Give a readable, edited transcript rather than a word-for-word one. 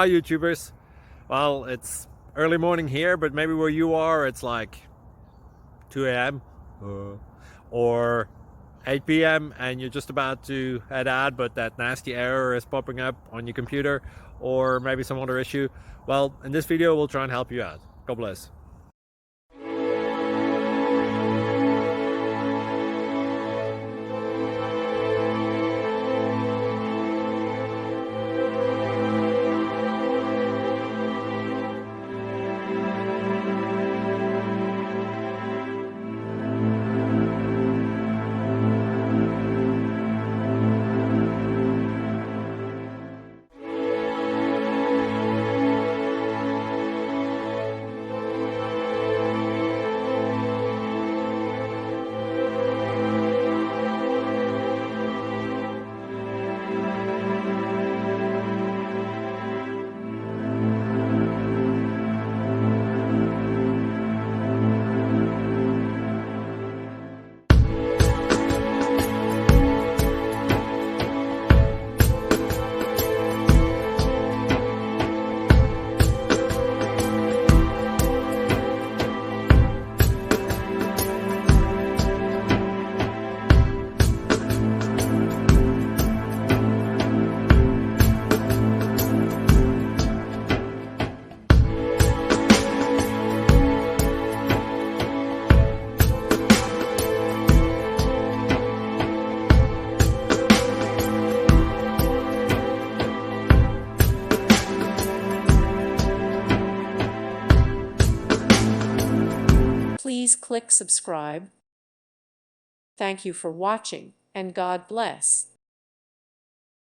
Hi YouTubers. Well, it's early morning here, but maybe where you are it's like 2 a.m. or 8 p.m. and you're just about to head out, but that nasty error is popping up on your computer, or maybe some other issue. Well, in this video we'll try and help you out. God bless. Please click subscribe. Thank you for watching, and God bless.